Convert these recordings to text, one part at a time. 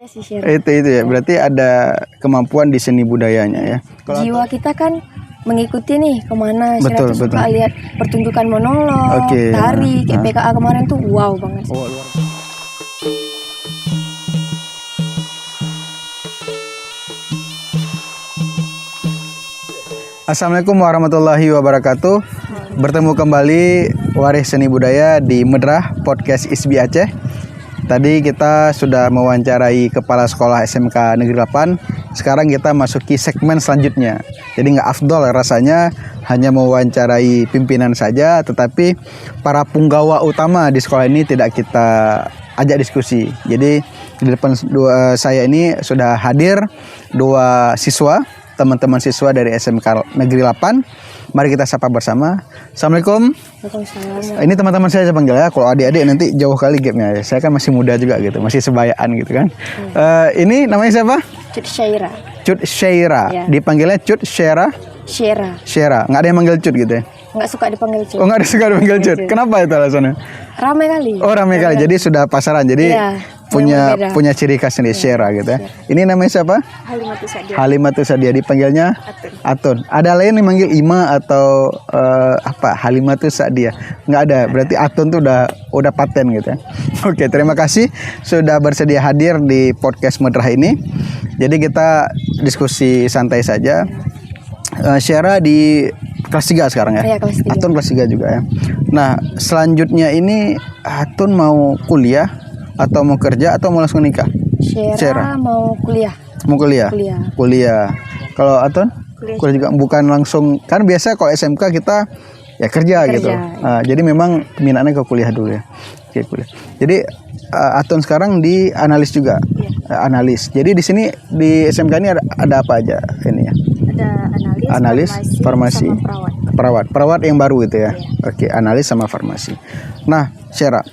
sih Syera. Itu ya. Berarti ada kemampuan di seni budayanya ya. Kalau Jiwa kita kan mengikuti nih kemana. Syera Betul, tuh suka betul. lihat pertunjukan monolog, Oke, tari, kayak nah. PKA kemarin tuh wow banget sih. Oh, luar. Assalamualaikum warahmatullahi wabarakatuh. Bertemu kembali Waris Seni Budaya di Medrah Podcast ISBI Aceh. Tadi kita sudah mewawancarai Kepala Sekolah SMK Negeri 8. Sekarang kita masuki segmen selanjutnya. Jadi nggak afdol rasanya hanya mewawancarai pimpinan saja, tetapi para punggawa utama di sekolah ini tidak kita ajak diskusi. Jadi di depan saya ini sudah hadir dua siswa, teman-teman siswa dari SMK Negeri 8. Mari kita sapa bersama. Assalamualaikum. Waalaikumsalam. Ini teman-teman saya panggil ya. Kalau adik-adik nanti jauh kali gapnya. Saya kan masih muda juga gitu, masih sebayaan gitu kan. Ini namanya siapa? Cut Syaira. Cut Syaira. Ya. Dipanggilnya Cut Syaira. Syera. Syaira. Nggak ada yang manggil Cut gitu ya? Nggak suka dipanggil Cut. Oh, nggak ada suka dipanggil Cut. Cut. Kenapa itu alasannya? Rame kali. Oh, ramai kali. Jadi sudah pasaran. Jadi Iya, punya memang beda. punya ciri khas sendiri Syaira gitu ya. Ini namanya siapa? Halimatus Sadia. Halimatus Sadia. Dipanggilnya Atun. Ada lain yang manggil Ima atau apa? Halimatus Sadia. Nggak ada. Berarti Atun tuh udah paten gitu ya. Oke, terima kasih sudah bersedia hadir di podcast Medrah ini. Jadi kita diskusi santai saja. Syaira di kelas 3 sekarang ya. Iya, kelas 3. Atun kelas 3 juga ya. Nah, selanjutnya ini Atun mau kuliah atau mau kerja atau mau langsung nikah? Syera. Syera mau kuliah. Mau kuliah? Kuliah. Kuliah. Kalau Atun? Kuliah juga, bukan langsung, kan biasa kalau SMK kita ya kerja gitu. Jadi memang minatnya ke kuliah dulu ya. Oke, kuliah. Jadi Atun sekarang di analis juga. Iya. Analis. Jadi di sini di SMK ini ada apa aja ini ya? Ada Analis, farmasi, sama perawat yang baru gitu ya. Iya. Oke, analis sama farmasi. Nah, Syera,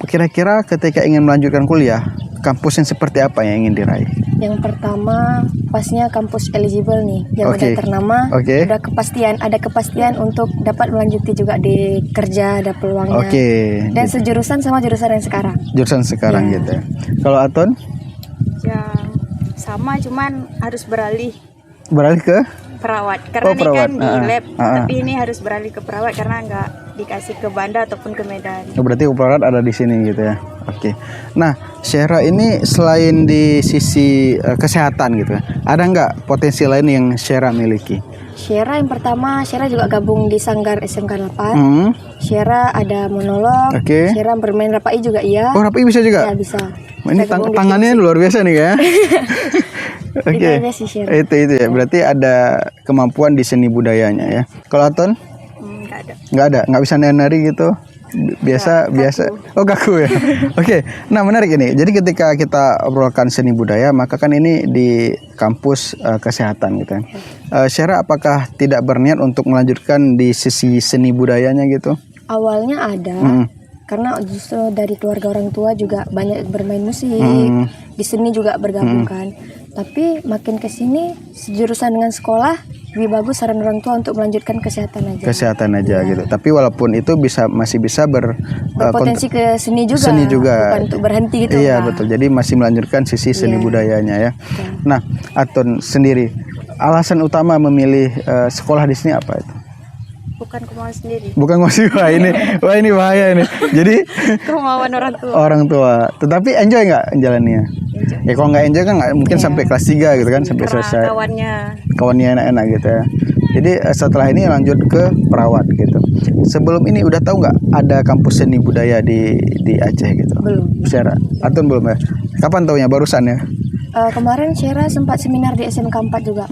kira-kira ketika ingin melanjutkan kuliah, kampus yang seperti apa yang ingin diraih? Yang pertama pasnya kampus eligible nih, yang Oke. udah ternama, Oke. ada kepastian untuk dapat melanjuti juga di kerja, ada peluangnya. Oke. Dan sejurusan sama jurusan yang sekarang. Jurusan sekarang Ya. gitu ya. Kalau Atun Ya sama, cuman harus beralih beralih ke perawat karena ini perawat. kan di lab, Ah. tapi ini harus beralih ke perawat karena nggak dikasih ke Banda ataupun ke Medan. berarti perawat ada di sini gitu ya. Oke. Nah, Syera ini selain di sisi kesehatan gitu ya, ada nggak potensi lain yang Syera miliki? Syera yang pertama, Syera juga gabung di Sanggar SMK 8. Hmm. Syera ada monolog. Oke. Syera bermain rapai juga iya. Oh, rapi bisa juga. Ya bisa. Ini Saya gabung di tangannya luar biasa nih ya. Oke. Itu aja sih, Syera. Itu ya. Berarti ada kemampuan di seni budayanya ya. Kalau Atun Nggak ada. nggak bisa nari gitu. Biasa. Oh, kaku ya. Oke. Nah, menarik ini. Jadi ketika kita obrolkan seni budaya, maka kan ini di kampus kesehatan gitu ya. Syera, apakah tidak berniat untuk melanjutkan di sisi seni budayanya gitu? Awalnya ada. Karena justru dari keluarga orang tua juga banyak bermain musik, di seni juga bergabung kan. Tapi makin ke sini sejurusan dengan sekolah lebih bagus, saran orang tua untuk melanjutkan kesehatan aja. Kesehatan aja gitu. Tapi walaupun itu masih bisa Berpotensi ke seni juga. seni juga. Bukan untuk berhenti gitu. Iya, enggak. betul. Jadi masih melanjutkan sisi seni Iya. budayanya ya. Betul. Nah, Atun sendiri, alasan utama memilih sekolah di sini apa itu? Bukan kemauan sendiri, Bukan masih wah ini bahaya ini. Jadi kemauan orang tua. orang tua. Tetapi enjoy nggak jalannya? Ya kalau nggak enjoy kan nggak mungkin sampai kelas 3 gitu kan, sampai Karena selesai. kawannya Enak-enak gitu ya. Jadi setelah ini lanjut ke perawat gitu. Sebelum ini udah tahu nggak ada kampus seni budaya di Aceh gitu? Belum. Syera, Atun belum ya? Kapan taunya? Barusan ya? Kemarin Syera sempat seminar di SMK 4 juga.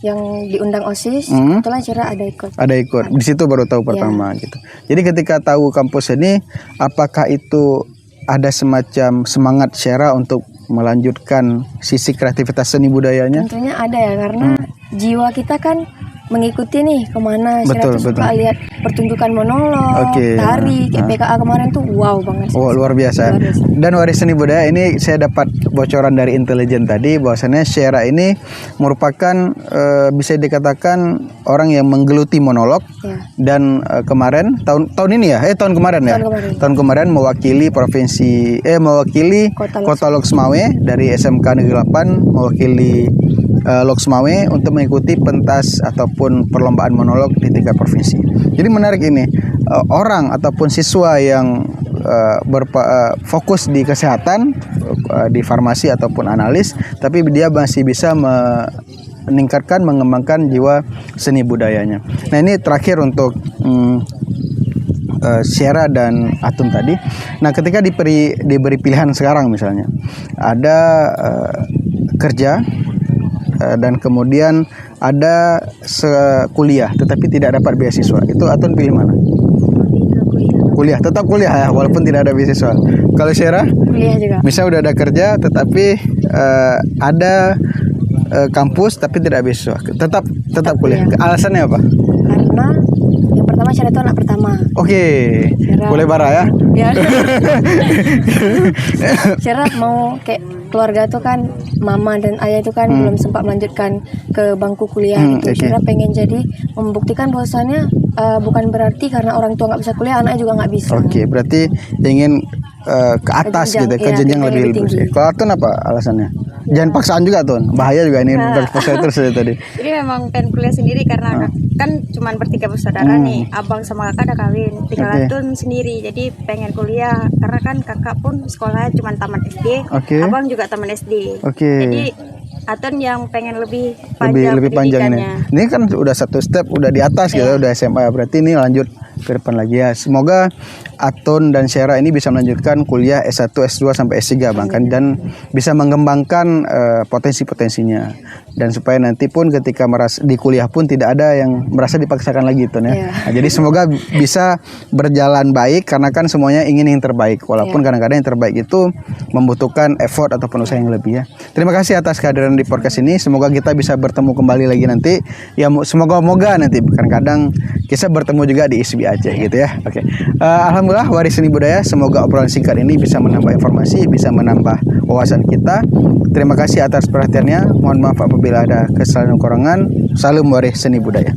Yang diundang OSIS, kebetulan Syera ada ikut. Ada ikut. Di situ baru tahu pertama gitu. Jadi ketika tahu kampus ini, apakah itu ada semacam semangat Syera untuk melanjutkan sisi kreativitas seni budayanya? Tentunya ada ya, karena jiwa kita kan mengikuti nih kemana. Betul, Syara tuh suka betul. lihat pertunjukan monolog, Oke. tari, kayak PKA kemarin tuh wow banget. sih. Oh, luar biasa. Luar biasa. Dan waris seni budaya ini saya dapat bocoran dari intelijen tadi bahwasannya Syara ini merupakan bisa dikatakan orang yang menggeluti monolog Ya. dan kemarin tahun ini ya, tahun kemarin ya. Tahun kemarin. Tahun kemarin mewakili mewakili Kota Kota Loksmawe dari SMK Negeri 8 mewakili Loksmawe untuk mengikuti pentas ataupun perlombaan monolog di tingkat provinsi. Jadi menarik ini orang ataupun siswa yang fokus di kesehatan, di farmasi ataupun analis, tapi dia masih bisa meningkatkan, mengembangkan jiwa seni budayanya. Nah ini terakhir untuk Syara dan Atun tadi. Nah ketika diberi pilihan sekarang misalnya ada kerja dan kemudian ada kuliah tetapi tidak dapat beasiswa, itu Atun pilih mana? Kuliah, tetap kuliah ya walaupun tidak ada beasiswa. Kalau Syara, Kuliah juga. misal udah ada kerja tetapi ada kampus tapi tidak beasiswa, tetap kuliah. Alasannya apa? Karena yang pertama Syara itu anak pertama. Oke, Syara- boleh bara ya. Ya. Syara mau kayak keluarga tuh kan mama dan ayah itu kan belum sempat melanjutkan ke bangku kuliah gitu. Oke. Syara pengen jadi membuktikan bahwasannya bukan berarti karena orang tua nggak bisa kuliah anaknya juga nggak bisa. Oke, berarti ingin ke atas Ke jenjang, gitu, ke iya, jenjang ke lebih lebih tinggi. Kalau Atun apa alasannya? Jangan paksaan juga Tun, bahaya juga ini berpaksa terus dari tadi. Jadi memang pengen kuliah sendiri karena kan cuman bertiga bersaudara nih, abang sama kakak udah kawin, tinggal Oke. Atun sendiri. Jadi pengen kuliah karena kan kakak pun sekolahnya cuma taman SD, Oke. abang juga taman SD. Oke. Jadi Atun yang pengen lebih panjang lebih panjang nih. pendidikannya. Ini kan udah satu step udah di atas gitu, udah SMA. Berarti ini lanjut ke depan lagi ya. Semoga Atun dan Syara ini bisa melanjutkan kuliah S1, S2 sampai S3 bahkan dan bisa mengembangkan potensi-potensinya. Dan supaya nanti pun ketika di kuliah pun tidak ada yang merasa dipaksakan lagi Tun ya. Iya. Nah, jadi semoga bisa berjalan baik karena kan semuanya ingin yang terbaik. Walaupun kadang-kadang yang terbaik itu membutuhkan effort ataupun usaha yang lebih ya. Terima kasih atas kehadiran di podcast ini. Semoga kita bisa bertemu kembali lagi nanti. Ya semoga-moga nanti kadang-kadang kita bertemu juga di ISBI Aceh gitu ya. Oke. Alhamdulillah waris seni budaya. Semoga obrolan singkat ini bisa menambah informasi, bisa menambah wawasan kita. Terima kasih atas perhatiannya. Mohon maaf apabila ada kesalahan dan kekurangan. Salam waris seni budaya.